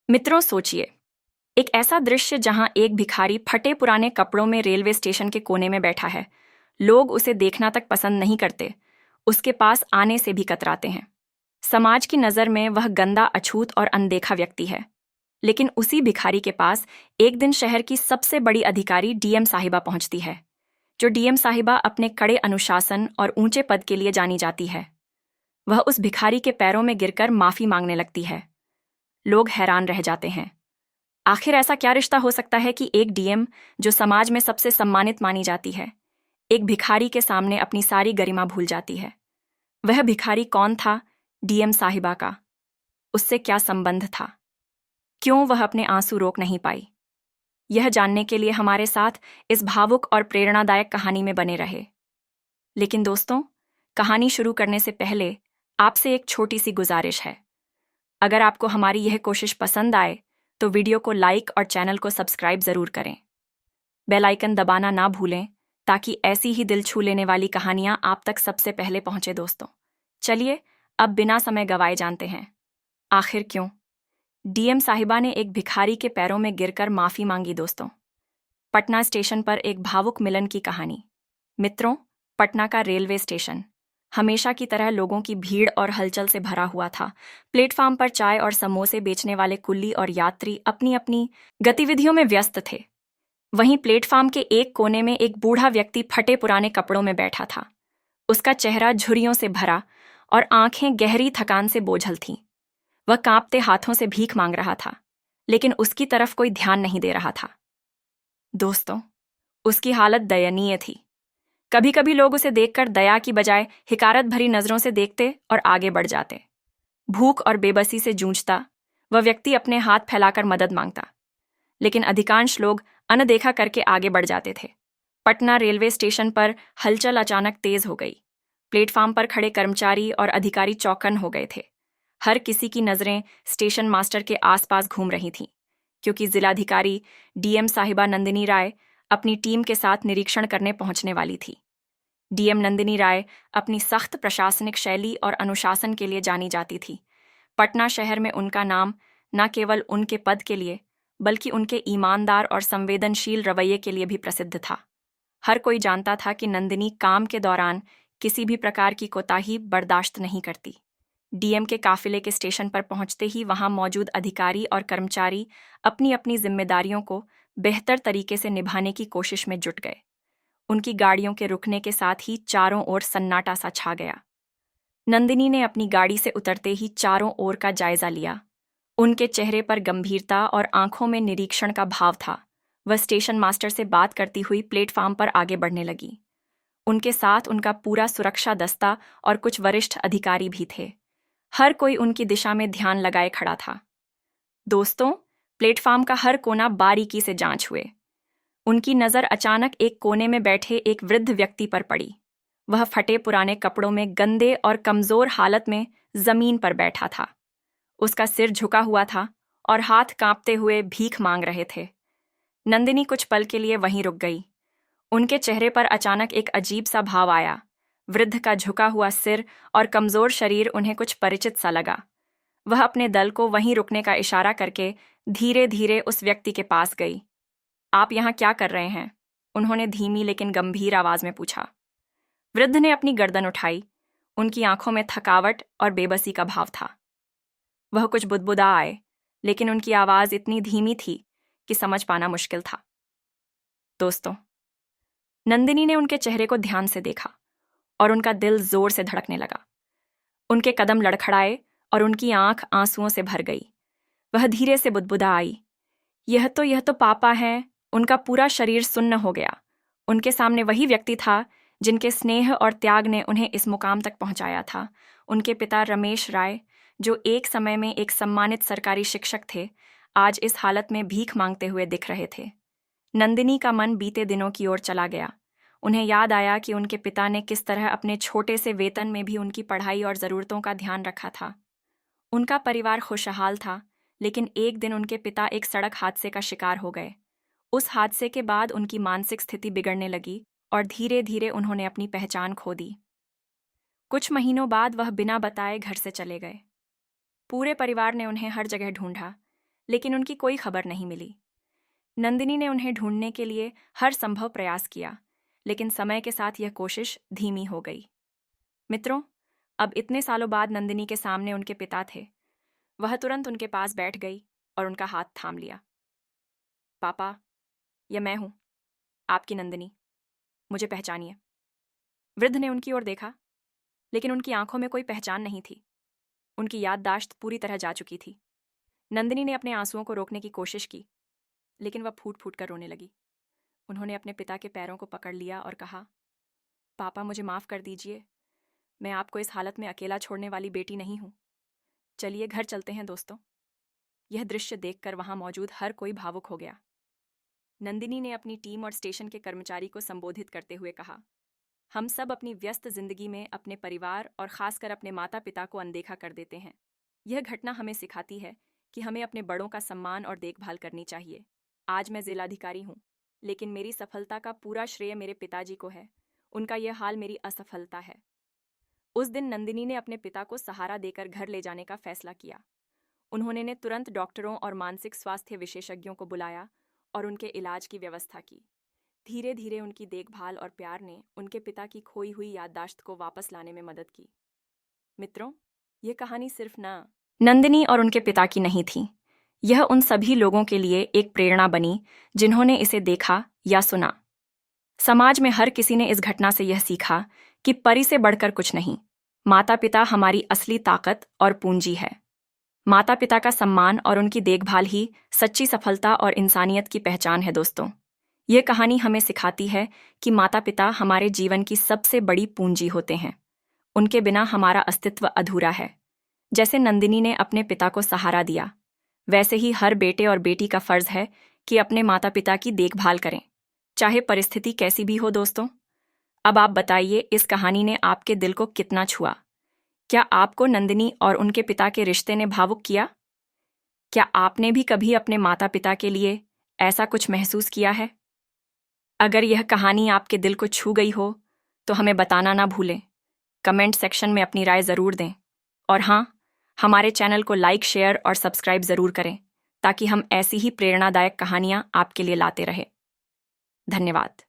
मित्रों, सोचिए, एक ऐसा दृश्य जहां एक भिखारी फटे पुराने कपड़ों में रेलवे स्टेशन के कोने में बैठा है। लोग उसे देखना तक पसंद नहीं करते, उसके पास आने से भी कतराते हैं। समाज की नज़र में वह गंदा, अछूत और अनदेखा व्यक्ति है। लेकिन उसी भिखारी के पास एक दिन शहर की सबसे बड़ी अधिकारी डीएम साहिबा पहुंचती है। जो डीएम साहिबा अपने कड़े अनुशासन और ऊंचे पद के लिए जानी जाती है। वह उस भिखारी के पैरों में गिरकर माफी मांगने लगती है। लोग हैरान रह जाते हैं। आखिर ऐसा क्या रिश्ता हो सकता है कि एक डीएम, जो समाज में सबसे सम्मानित मानी जाती है, एक भिखारी के सामने अपनी सारी गरिमा भूल जाती है। वह भिखारी कौन था? डीएम साहिबा का उससे क्या संबंध था? क्यों वह अपने आंसू रोक नहीं पाई? यह जानने के लिए हमारे साथ इस भावुक और प्रेरणादायक कहानी में बने रहे। लेकिन दोस्तों, कहानी शुरू करने से पहले आपसे एक छोटी सी गुजारिश है। अगर आपको हमारी यह कोशिश पसंद आए तो वीडियो को लाइक और चैनल को सब्सक्राइब जरूर करें। बेल आइकन दबाना ना भूलें ताकि ऐसी ही दिल छू लेने वाली कहानियां आप तक सबसे पहले पहुंचे। दोस्तों, चलिए अब बिना समय गवाए जानते हैं, आखिर क्यों डीएम साहिबा ने एक भिखारी के पैरों में गिरकर माफी मांगी। दोस्तों, पटना स्टेशन पर एक भावुक मिलन की कहानी। मित्रों, पटना का रेलवे स्टेशन हमेशा की तरह लोगों की भीड़ और हलचल से भरा हुआ था। प्लेटफार्म पर चाय और समोसे बेचने वाले कुल्ली और यात्री अपनी अपनी गतिविधियों में व्यस्त थे। वहीं प्लेटफार्म के एक कोने में एक बूढ़ा व्यक्ति फटे पुराने कपड़ों में बैठा था। उसका चेहरा झुर्रियों से भरा और आंखें गहरी थकान से बोझल थीं। वह कांपते हाथों से भीख मांग रहा था, लेकिन उसकी तरफ कोई ध्यान नहीं दे रहा था। दोस्तों, उसकी हालत दयनीय थी। कभी कभी लोग उसे देखकर दया की बजाय हिकारत भरी नजरों से देखते और आगे बढ़ जाते। भूख और बेबसी से जूझता वह व्यक्ति अपने हाथ फैलाकर मदद मांगता, लेकिन अधिकांश लोग अनदेखा करके आगे बढ़ जाते थे। पटना रेलवे स्टेशन पर हलचल अचानक तेज हो गई। प्लेटफार्म पर खड़े कर्मचारी और अधिकारी चौकन्न हो गए थे। हर किसी की नजरें स्टेशन मास्टर के आसपास घूम रही थीं, क्योंकि जिलाधिकारी डीएम साहिबा नंदिनी राय अपनी टीम के साथ निरीक्षण करने पहुंचने वाली थी। डीएम नंदिनी राय अपनी सख्त प्रशासनिक शैली और अनुशासन के लिए जानी जाती थी। पटना शहर में उनका नाम न केवल उनके पद के लिए, बल्कि उनके ईमानदार और संवेदनशील रवैये के लिए भी प्रसिद्ध था। हर कोई जानता था कि नंदिनी काम के दौरान किसी भी प्रकार की कोताही बर्दाश्त नहीं करती। डीएम के काफिले के स्टेशन पर पहुंचते ही वहां मौजूद अधिकारी और कर्मचारी अपनी अपनी जिम्मेदारियों को बेहतर तरीके से निभाने की कोशिश में जुट गए। उनकी गाड़ियों के रुकने के साथ ही चारों ओर सन्नाटा सा छा गया। नंदिनी ने अपनी गाड़ी से उतरते ही चारों ओर का जायजा लिया। उनके चेहरे पर गंभीरता और आंखों में निरीक्षण का भाव था। वह स्टेशन मास्टर से बात करती हुई प्लेटफार्म पर आगे बढ़ने लगी। उनके साथ उनका पूरा सुरक्षा दस्ता और कुछ वरिष्ठ अधिकारी भी थे। हर कोई उनकी दिशा में ध्यान लगाए खड़ा था। दोस्तों, प्लेटफार्म का हर कोना बारीकी से जांच हुए। उनकी नज़र अचानक एक कोने में बैठे एक वृद्ध व्यक्ति पर पड़ी। वह फटे पुराने कपड़ों में गंदे और कमजोर हालत में जमीन पर बैठा था। उसका सिर झुका हुआ था और हाथ कांपते हुए भीख मांग रहे थे। नंदिनी कुछ पल के लिए वहीं रुक गई। उनके चेहरे पर अचानक एक अजीब सा भाव आया। वृद्ध का झुका हुआ सिर और कमजोर शरीर उन्हें कुछ परिचित सा लगा। वह अपने दल को वहीं रुकने का इशारा करके धीरे धीरे उस व्यक्ति के पास गई। आप यहाँ क्या कर रहे हैं? उन्होंने धीमी लेकिन गंभीर आवाज में पूछा। वृद्ध ने अपनी गर्दन उठाई। उनकी आंखों में थकावट और बेबसी का भाव था। वह कुछ बुदबुदा आए, लेकिन उनकी आवाज इतनी धीमी थी कि समझ पाना मुश्किल था। दोस्तों, नंदिनी ने उनके चेहरे को ध्यान से देखा और उनका दिल जोर से धड़कने लगा। उनके कदम लड़खड़ाए और उनकी आंख आंसुओं से भर गई। वह धीरे से बुदबुदा आई, यह तो पापा हैं। उनका पूरा शरीर सुन्न हो गया। उनके सामने वही व्यक्ति था जिनके स्नेह और त्याग ने उन्हें इस मुकाम तक पहुंचाया था। उनके पिता रमेश राय, जो एक समय में एक सम्मानित सरकारी शिक्षक थे, आज इस हालत में भीख मांगते हुए दिख रहे थे। नंदिनी का मन बीते दिनों की ओर चला गया। उन्हें याद आया कि उनके पिता ने किस तरह अपने छोटे से वेतन में भी उनकी पढ़ाई और ज़रूरतों का ध्यान रखा था। उनका परिवार खुशहाल था, लेकिन एक दिन उनके पिता एक सड़क हादसे का शिकार हो गए। उस हादसे के बाद उनकी मानसिक स्थिति बिगड़ने लगी और धीरे धीरे उन्होंने अपनी पहचान खो दी। कुछ महीनों बाद वह बिना बताए घर से चले गए। पूरे परिवार ने उन्हें हर जगह ढूंढा, लेकिन उनकी कोई खबर नहीं मिली। नंदिनी ने उन्हें ढूंढने के लिए हर संभव प्रयास किया, लेकिन समय के साथ यह कोशिश धीमी हो गई। मित्रों, अब इतने सालों बाद नंदिनी के सामने उनके पिता थे। वह तुरंत उनके पास बैठ गई और उनका हाथ थाम लिया। पापा, यह मैं हूं, आपकी नंदिनी, मुझे पहचानिए। वृद्ध ने उनकी ओर देखा, लेकिन उनकी आंखों में कोई पहचान नहीं थी। उनकी याददाश्त पूरी तरह जा चुकी थी। नंदिनी ने अपने आंसुओं को रोकने की कोशिश की, लेकिन वह फूट फूट कर रोने लगी। उन्होंने अपने पिता के पैरों को पकड़ लिया और कहा, पापा, मुझे माफ़ कर दीजिए। मैं आपको इस हालत में अकेला छोड़ने वाली बेटी नहीं हूं। चलिए घर चलते हैं दोस्तों। यह दृश्य देखकर वहां मौजूद हर कोई भावुक हो गया। नंदिनी ने अपनी टीम और स्टेशन के कर्मचारी को संबोधित करते हुए कहा, हम सब अपनी व्यस्त जिंदगी में अपने परिवार और खासकर अपने माता पिता को अनदेखा कर देते हैं। यह घटना हमें सिखाती है कि हमें अपने बड़ों का सम्मान और देखभाल करनी चाहिए। आज मैं जिलाधिकारी हूँ, लेकिन मेरी सफलता का पूरा श्रेय मेरे पिताजी को है। उनका यह हाल मेरी असफलता है। उस दिन नंदिनी ने अपने पिता को सहारा देकर घर ले जाने का फैसला किया। उन्होंने तुरंत डॉक्टरों और मानसिक स्वास्थ्य विशेषज्ञों को बुलाया और उनके इलाज की व्यवस्था की। धीरे धीरे उनकी देखभाल और प्यार ने उनके पिता की खोई हुई याददाश्त को वापस लाने में मदद की। मित्रों, यह कहानी सिर्फ नंदिनी और उनके पिता की नहीं थी। यह उन सभी लोगों के लिए एक प्रेरणा बनी जिन्होंने इसे देखा या सुना। समाज में हर किसी ने इस घटना से यह सीखा कि परी से बढ़कर कुछ नहीं। माता पिता हमारी असली ताकत और पूंजी है। माता पिता का सम्मान और उनकी देखभाल ही सच्ची सफलता और इंसानियत की पहचान है दोस्तों। यह कहानी हमें सिखाती है कि माता पिता हमारे जीवन की सबसे बड़ी पूंजी होते हैं। उनके बिना हमारा अस्तित्व अधूरा है। जैसे नंदिनी ने अपने पिता को सहारा दिया, वैसे ही हर बेटे और बेटी का फर्ज है कि अपने माता पिता की देखभाल करें, चाहे परिस्थिति कैसी भी हो दोस्तों। अब आप बताइए, इस कहानी ने आपके दिल को कितना छुआ? क्या आपको नंदिनी और उनके पिता के रिश्ते ने भावुक किया? क्या आपने भी कभी अपने माता पिता के लिए ऐसा कुछ महसूस किया है? अगर यह कहानी आपके दिल को छू गई हो तो हमें बताना ना भूलें। कमेंट सेक्शन में अपनी राय ज़रूर दें। और हाँ, हमारे चैनल को लाइक, शेयर और सब्सक्राइब ज़रूर करें ताकि हम ऐसी ही प्रेरणादायक कहानियाँ आपके लिए लाते रहें। धन्यवाद।